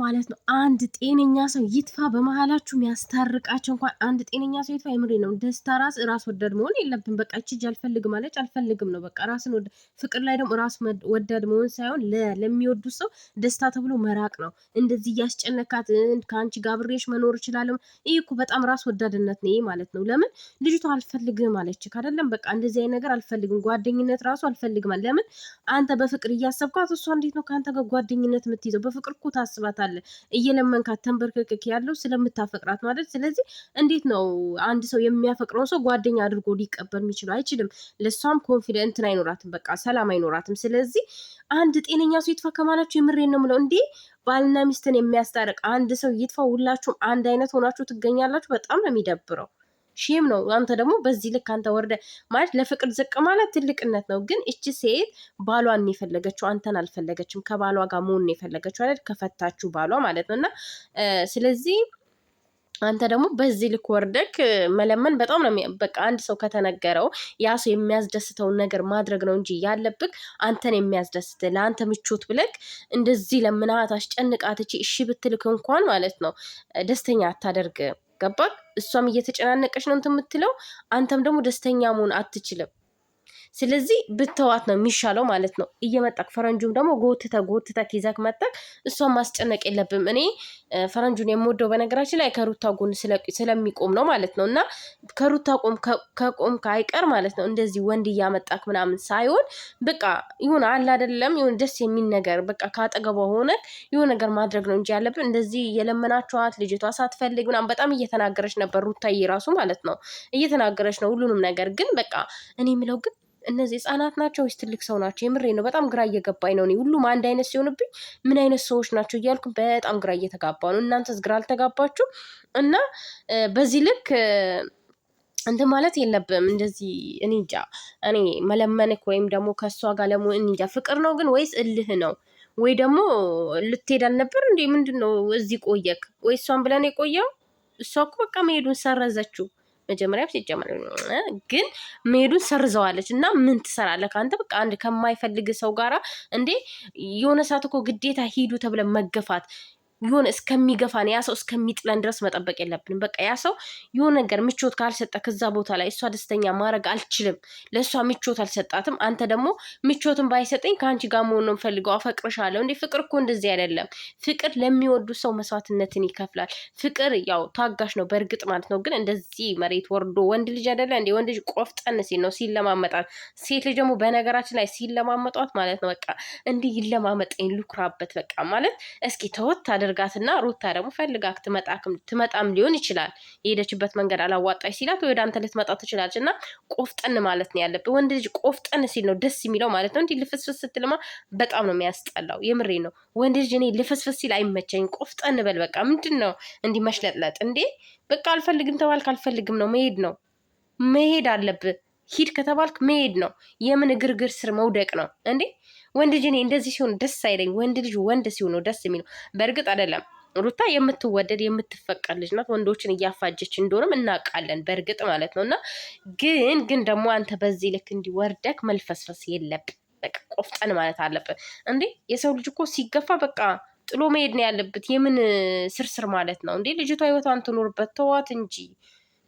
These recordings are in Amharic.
ማለት ነው አንድ ጤነኛ ሰው ይጥፋ በመሀላችሁ የሚያስታርቃቸው እንኳን አንድ ጤነኛ ሰው ይጥፋ። የምሬ ነው። ደስታ ራስ ወዳድ መሆን የለብን። በቃ እቺ አልፈልግም ማለት አልፈልግም ነው በቃ። ራስን ፍቅር ላይ ደግሞ ራስ ወዳድ መሆን ሳይሆን ለሚወዱ ሰው ደስታ ተብሎ መራቅ ነው። እንደዚህ እያስጨነካት ከአንቺ ጋር አብሬሽ መኖር እችላለሁ። ይህ እኮ በጣም ራስ ወዳድነት ነው ማለት ነው። ለምን ልጅቷ አልፈልግም አለች አይደለም። በቃ እንደዚህ አይነት ነገር አልፈልግም፣ ጓደኝነት ራሱ አልፈልግም። ለምን አንተ በፍቅር እያሰብካት እሷ እንዴት ነው ከአንተ ጋር ጓደኝነት የምትይዘው? በፍቅር እኮ ታስባታለህ፣ እየለመንካት ተንበርክክ ያለው ስለምታፈቅራት ማለት። ስለዚህ እንዴት ነው አንድ ሰው የሚያፈቅረውን ሰው ጓደኛ አድርጎ ሊቀበል የሚችለው? አይችልም። ለእሷም ኮንፊደንት አይኖራትም፣ በቃ ሰላም አይኖራትም። ስለዚህ አንድ ጤነኛ ሰው ይጥፋ ከማላችሁ የምሬን ነው የምለው። እንዴ ባልና ሚስትን የሚያስታርቅ አንድ ሰው ይጥፋ፣ ሁላችሁም አንድ አይነት ሆናችሁ ትገኛላችሁ። በጣም ነው የሚደብረው። ሼም ነው። አንተ ደግሞ በዚህ ልክ አንተ ወርደ ማለት ለፍቅር ዝቅ ማለት ትልቅነት ነው። ግን እቺ ሴት ባሏን የፈለገችው አንተን አልፈለገችም። ከባሏ ጋር መሆን የፈለገችው አይደል? ከፈታችሁ ባሏ ማለት ነው። እና ስለዚህ አንተ ደግሞ በዚህ ልክ ወርደክ መለመን በጣም ነው በቃ። አንድ ሰው ከተነገረው ያ ሰው የሚያስደስተውን ነገር ማድረግ ነው እንጂ ያለብክ አንተን የሚያስደስት ለአንተ ምቾት ብለክ እንደዚህ ለምናት አስጨንቃት እሺ ብትልክ እንኳን ማለት ነው ደስተኛ አታደርግ። ገባክ? እሷም እየተጨናነቀች ነው እንትን የምትለው፣ አንተም ደግሞ ደስተኛ መሆን አትችልም። ስለዚህ ብተዋት ነው የሚሻለው ማለት ነው። እየመጣክ ፈረንጁም ደግሞ ጎትተክ ይዘክ መጣክ እሷን ማስጨነቅ የለብም። እኔ ፈረንጁን የምወደው በነገራችን ላይ ከሩታ ጎን ስለሚቆም ነው ማለት ነው። እና ከሩታ ከቆም አይቀር ማለት ነው እንደዚህ ወንድ እያመጣክ ምናምን ሳይሆን በቃ ይሁን አለ አይደለም፣ ይሁን ደስ የሚል ነገር በቃ ካጠገቧ ሆነ ይሁን ነገር ማድረግ ነው እንጂ ያለብን እንደዚህ የለመናችኋት ልጅቷ ሳትፈልግ ምናምን በጣም እየተናገረች ነበር ሩታዬ ራሱ ማለት ነው። እየተናገረች ነው ሁሉንም ነገር። ግን በቃ እኔ የምለው ግን እነዚህ ህጻናት ናቸው ወይስ ትልቅ ሰው ናቸው? የምሬ ነው። በጣም ግራ እየገባኝ ነው። ሁሉም አንድ አይነት ሲሆንብኝ ምን አይነት ሰዎች ናቸው እያልኩ በጣም ግራ እየተጋባ ነው። እናንተስ ግራ አልተጋባችሁ? እና በዚህ ልክ እንትን ማለት የለብም። እንደዚህ እኔ እንጃ፣ እኔ መለመንክ ወይም ደግሞ ከእሷ ጋር ለመሆን እኔ እንጃ። ፍቅር ነው ግን ወይስ እልህ ነው? ወይ ደግሞ ልትሄድ አልነበር እንዴ? ምንድን ነው እዚህ ቆየክ? ወይ እሷን ብለን የቆየው? እሷ እኮ በቃ መሄዱን ሰረዘችው። መጀመሪያ ሲጀመር ግን መሄዱን ሰርዘዋለች። እና ምን ትሰራለህ ከአንተ? በቃ አንድ ከማይፈልግ ሰው ጋራ እንዴ የሆነ ሰዓት እኮ ግዴታ ሂዱ ተብለን መገፋት የሆነ እስከሚገፋን ያ ሰው እስከሚጥለን ድረስ መጠበቅ የለብንም። በቃ ያ ሰው የሆነ ነገር ምቾት ካልሰጠ ከዛ ቦታ ላይ እሷ ደስተኛ ማድረግ አልችልም። ለእሷ ምቾት አልሰጣትም። አንተ ደግሞ ምቾትን ባይሰጠኝ ከአንቺ ጋር መሆን ነው የምፈልገው፣ አፈቅርሻለሁ። እንዴ ፍቅር እኮ እንደዚህ አይደለም። ፍቅር ለሚወዱ ሰው መስዋዕትነትን ይከፍላል። ፍቅር ያው ታጋሽ ነው በእርግጥ ማለት ነው። ግን እንደዚህ መሬት ወርዶ ወንድ ልጅ አይደለ እንዴ? ወንድ ልጅ ቆፍጠን ሲል ነው ሲለማመጣት። ሴት ልጅ ደግሞ በነገራችን ላይ ሲለማመጧት ማለት ነው በቃ እንዲህ ይለማመጠኝ ልኩራበት በቃ ማለት እስኪ ተወት አድርጋትና ሩታ ደግሞ ፈልጋክ ትመጣም ሊሆን ይችላል። የሄደችበት መንገድ አላዋጣች ሲላት ወደ አንተ ልትመጣ ትችላለች። እና ቆፍጠን ማለት ነው ያለብህ። ወንድ ልጅ ቆፍጠን ሲል ነው ደስ የሚለው ማለት ነው። እንዲህ ልፍስፍስ ስትልማ በጣም ነው የሚያስጠላው። የምሬ ነው። ወንድ ልጅ እኔ ልፍስፍስ ሲል አይመቸኝ። ቆፍጠን በል በቃ። ምንድን ነው እንዲህ መሽለጥለጥ እንዴ? በቃ አልፈልግም ተባልክ አልፈልግም ነው፣ መሄድ ነው። መሄድ አለብህ። ሂድ ከተባልክ መሄድ ነው። የምን ግርግር ስር መውደቅ ነው እንዴ? ወንድ ልጅ እኔ እንደዚህ ሲሆን ደስ አይለኝ። ወንድ ልጅ ወንድ ሲሆን ነው ደስ የሚለው። በእርግጥ አይደለም ሩታ የምትወደድ የምትፈቀድ ልጅ ናት። ወንዶችን እያፋጀች እንደሆነም እናውቃለን በእርግጥ ማለት ነው። እና ግን ደግሞ አንተ በዚህ ልክ እንዲወርደክ መልፈስፈስ የለብን። በቃ ቆፍጠን ማለት አለብን እንዴ? የሰው ልጅ እኮ ሲገፋ በቃ ጥሎ መሄድ ነው ያለበት። የምን ስርስር ማለት ነው እንዴ? ልጅቷ ህይወቷን ትኖርበት፣ ተዋት እንጂ።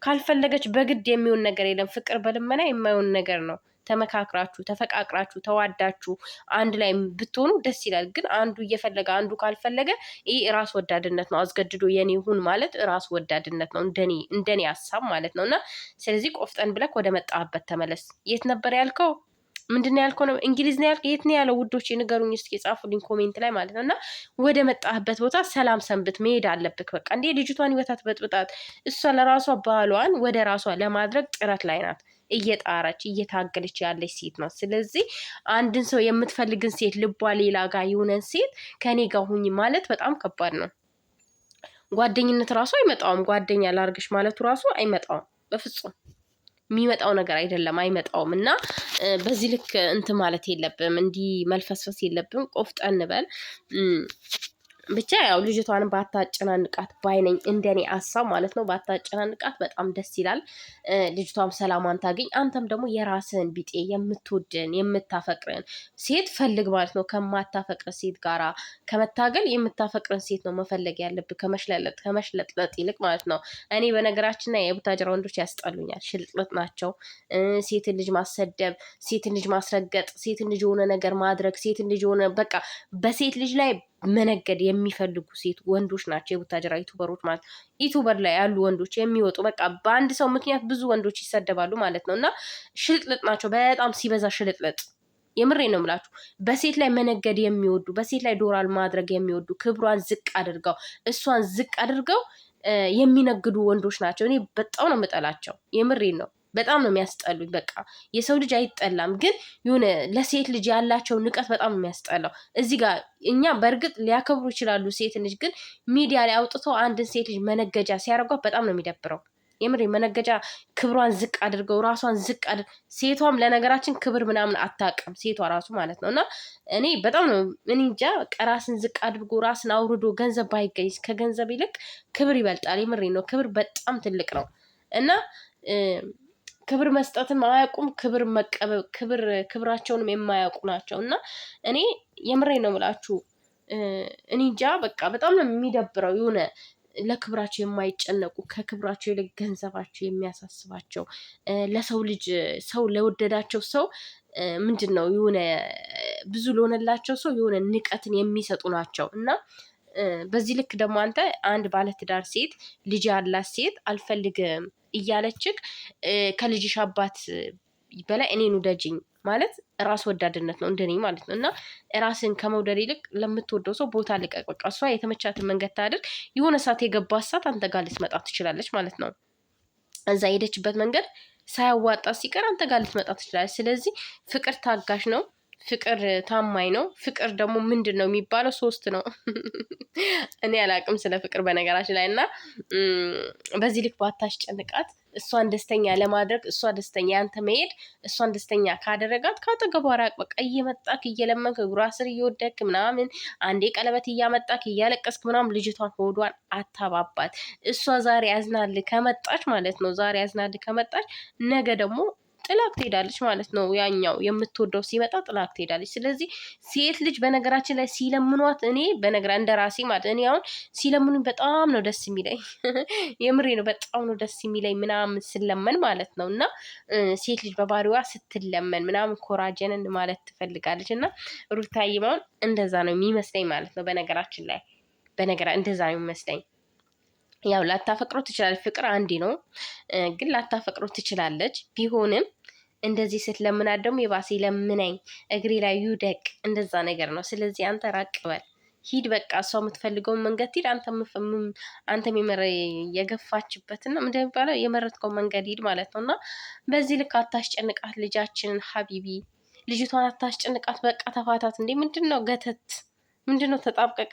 ካልፈለገች በግድ የሚሆን ነገር የለም። ፍቅር በልመና የማይሆን ነገር ነው። ተመካክራችሁ ተፈቃቅራችሁ ተዋዳችሁ አንድ ላይ ብትሆኑ ደስ ይላል። ግን አንዱ እየፈለገ አንዱ ካልፈለገ ይህ ራስ ወዳድነት ነው። አስገድዶ የኔ ሁን ማለት ራስ ወዳድነት ነው፣ እንደኔ ሀሳብ ማለት ነው። እና ስለዚህ ቆፍጠን ብለክ ወደ መጣህበት ተመለስ። የት ነበር ያልከው? ምንድን ያልከው ነው? እንግሊዝ ነው ያልከው? የት ነው ያለው? ውዶች ንገሩኝ እስኪ የጻፉልኝ ኮሜንት ላይ ማለት ነው። እና ወደ መጣህበት ቦታ ሰላም ሰንብት፣ መሄድ አለብክ። በቃ እንዴ ልጅቷን ህይወታት በጥብጣት እሷ ለራሷ ባሏን ወደ ራሷ ለማድረግ ጥረት ላይ ናት። እየጣረች እየታገለች ያለች ሴት ነው። ስለዚህ አንድን ሰው የምትፈልግን ሴት ልቧ ሌላ ጋር የሆነን ሴት ከኔ ጋር ሁኝ ማለት በጣም ከባድ ነው። ጓደኝነት ራሱ አይመጣውም። ጓደኛ ላርግሽ ማለቱ ራሱ አይመጣውም። በፍጹም የሚመጣው ነገር አይደለም፣ አይመጣውም። እና በዚህ ልክ እንትን ማለት የለብም፣ እንዲህ መልፈስፈስ የለብም። ቆፍጠን በል። ብቻ ያው ልጅቷን ባታጨናንቃት ባይነኝ እንደኔ ሀሳብ ማለት ነው። ባታጨናንቃት በጣም ደስ ይላል። ልጅቷም ሰላማን ታገኝ፣ አንተም ደግሞ የራስህን ቢጤ የምትወድን የምታፈቅርን ሴት ፈልግ ማለት ነው። ከማታፈቅር ሴት ጋራ ከመታገል የምታፈቅርን ሴት ነው መፈለግ ያለብህ፣ ከመሽለጥለጥ ይልቅ ማለት ነው። እኔ በነገራችን ላይ የቡታጅራ ወንዶች ያስጠሉኛል። ሽልጥለጥ ናቸው። ሴትን ልጅ ማሰደብ፣ ሴትን ልጅ ማስረገጥ፣ ሴትን ልጅ የሆነ ነገር ማድረግ፣ ሴትን ልጅ የሆነ በቃ በሴት ልጅ ላይ መነገድ የሚፈልጉ ሴት ወንዶች ናቸው የቡታጀራ ዩቱበሮች ማለት ዩቱበር ላይ ያሉ ወንዶች የሚወጡ በቃ በአንድ ሰው ምክንያት ብዙ ወንዶች ይሰደባሉ ማለት ነው። እና ሽልጥልጥ ናቸው በጣም ሲበዛ ሽልጥልጥ። የምሬ ነው የምላችሁ። በሴት ላይ መነገድ የሚወዱ በሴት ላይ ዶራል ማድረግ የሚወዱ ክብሯን ዝቅ አድርገው እሷን ዝቅ አድርገው የሚነግዱ ወንዶች ናቸው። እኔ በጣም ነው የምጠላቸው። የምሬን ነው። በጣም ነው የሚያስጠሉኝ። በቃ የሰው ልጅ አይጠላም፣ ግን የሆነ ለሴት ልጅ ያላቸው ንቀት በጣም ነው የሚያስጠላው። እዚህ ጋር እኛ በእርግጥ ሊያከብሩ ይችላሉ ሴት ልጅ፣ ግን ሚዲያ ላይ አውጥተው አንድን ሴት ልጅ መነገጃ ሲያደርጓት በጣም ነው የሚደብረው። የምሬ መነገጃ ክብሯን ዝቅ አድርገው ራሷን ዝቅ ሴቷም ለነገራችን ክብር ምናምን አታውቅም ሴቷ ራሱ ማለት ነው። እና እኔ በጣም ነው እኔ እንጃ ራስን ዝቅ አድርጎ ራስን አውርዶ ገንዘብ ባይገኝ ከገንዘብ ይልቅ ክብር ይበልጣል። የምሬ ነው። ክብር በጣም ትልቅ ነው እና ክብር መስጠትም አያውቁም። ክብር መቀበል ክብራቸውንም የማያውቁ ናቸው። እና እኔ የምሬ ነው የምላችሁ። እኔ እንጃ በቃ በጣም ነው የሚደብረው። የሆነ ለክብራቸው የማይጨነቁ ከክብራቸው ይልቅ ገንዘባቸው የሚያሳስባቸው ለሰው ልጅ ሰው ለወደዳቸው ሰው ምንድን ነው የሆነ ብዙ ለሆነላቸው ሰው የሆነ ንቀትን የሚሰጡ ናቸው። እና በዚህ ልክ ደግሞ አንተ አንድ ባለትዳር ሴት ልጅ ያላት ሴት አልፈልግም እያለችክ ከልጅሽ አባት በላይ እኔን ውደጅኝ ማለት ራስ ወዳድነት ነው እንደኔ ማለት ነው። እና ራስን ከመውደድ ይልቅ ለምትወደው ሰው ቦታ ልቀቅ። በቃ እሷ የተመቻትን መንገድ ታድርግ። የሆነ ሰዓት የገባት ሰዓት አንተ ጋር ልትመጣ ትችላለች ማለት ነው። እዛ የሄደችበት መንገድ ሳያዋጣ ሲቀር አንተ ጋር ልትመጣ ትችላለች። ስለዚህ ፍቅር ታጋሽ ነው። ፍቅር ታማኝ ነው። ፍቅር ደግሞ ምንድን ነው የሚባለው? 3 ነው። እኔ አላቅም ስለ ፍቅር በነገራችን ላይ። እና በዚህ ልክ ባታስጨንቃት፣ እሷን ደስተኛ ለማድረግ እሷ ደስተኛ ያንተ መሄድ እሷን ደስተኛ ካደረጋት ካጠገቧ ራቅ። በቃ እየመጣክ እየለመንክ እግሯ ስር እየወደክ ምናምን አንዴ ቀለበት እያመጣክ እያለቀስክ ምናምን ልጅቷን ሆዷን አታባባት። እሷ ዛሬ ያዝናል ከመጣች ማለት ነው። ዛሬ ያዝናል ከመጣች ነገ ደግሞ ጥላክ ትሄዳለች ማለት ነው። ያኛው የምትወደው ሲመጣ ጥላክ ትሄዳለች። ስለዚህ ሴት ልጅ በነገራችን ላይ ሲለምኗት እኔ እንደ ራሴ ማለት እኔ አሁን ሲለምኑኝ በጣም ነው ደስ የሚለኝ። የምሬ ነው። በጣም ነው ደስ የሚለኝ ምናምን ስለመን ማለት ነው። እና ሴት ልጅ በባህሪዋ ስትለመን ምናምን ኮራጀንን ማለት ትፈልጋለች። እና ሩታዬ አሁን እንደዛ ነው የሚመስለኝ ማለት ነው። በነገራችን ላይ እንደዛ ነው የሚመስለኝ። ያው ላታፈቅሮ ትችላለች። ፍቅር አንዴ ነው፣ ግን ላታፈቅሮ ትችላለች። ቢሆንም እንደዚህ ስትለምናት ደግሞ የባሴ ለምነኝ እግሬ ላይ ይውደቅ እንደዛ ነገር ነው። ስለዚህ አንተ ራቅ በል ሂድ፣ በቃ እሷ የምትፈልገውን መንገድ ሂድ። አንተም የገፋችበትና እንደሚባለው የመረጥከው መንገድ ሂድ ማለት ነው። እና በዚህ ልክ አታስጨንቃት ልጃችንን ሀቢቢ፣ ልጅቷን አታስጨንቃት። በቃ ተፋታት እንዴ! ምንድን ነው ገተት? ምንድን ነው ተጣብቀቀ